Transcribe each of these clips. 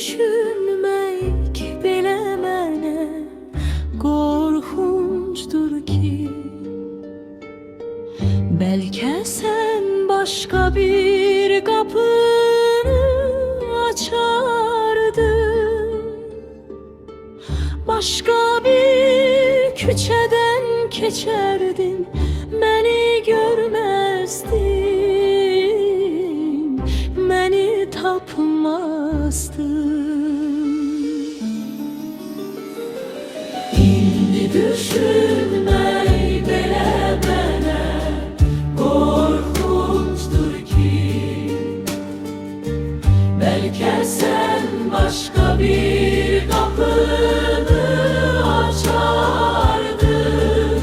düşünmek belə mənə qorxuncdur ki, bəlkə sən başqa bir qapını açardın, başqa bir küçədən keçərdin, məni görməzdin, məni tapmazdın. İndi düşünmək belə mənə qorxuncdur ki, bəlkə sən başqa bir qapını açardın,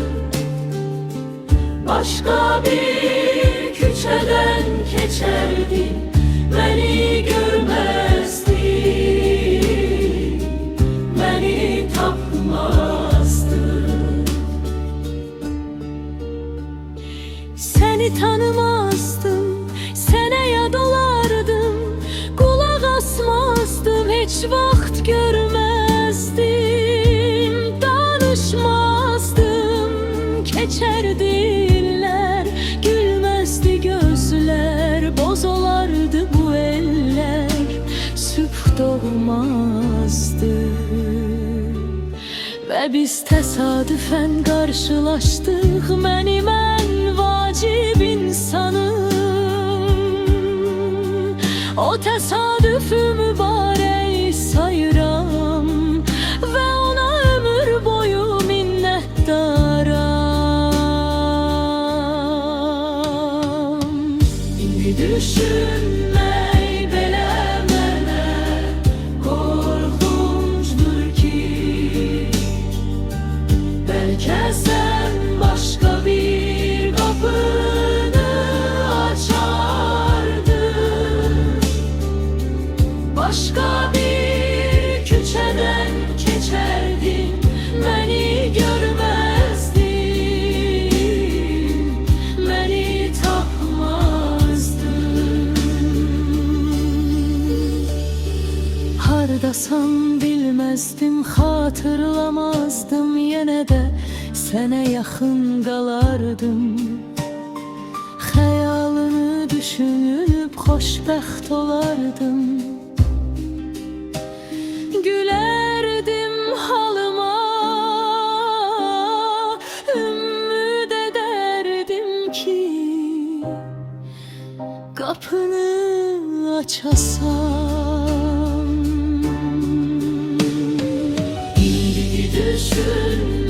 başqa bir küçədən keçərdin, məni görməzdin, məni tapmazdın. Səni tanımazdım, sənə yad olardım, qulaq asmazdım, heç vaxt görməzdim, danışmazdım, keçərdi illər, gülməzdi gözlər, boz olardı bu eller, sübh doğmazdı. Və biz təsadüfən qarşılaşdıq, mənim ən vacib insanım. O təsadüfü mübarək sayıram və ona ömür boyu minnətdaram. İndi düşünmək belə mənə qorxuncdur ki, bəlkə sən başqa bir qapını açardın, başqa bir küçədən keçərdin, məni görməzdin, məni tapmazdın. Hardasan bilməzdim, xatırlamazdım, yenə də sənə yaxın qalardım. Xəyalını düşünüb xoşbəxt olardım, gülərdim halıma, ümid edərdim ki, qapını açasan. İndi düşün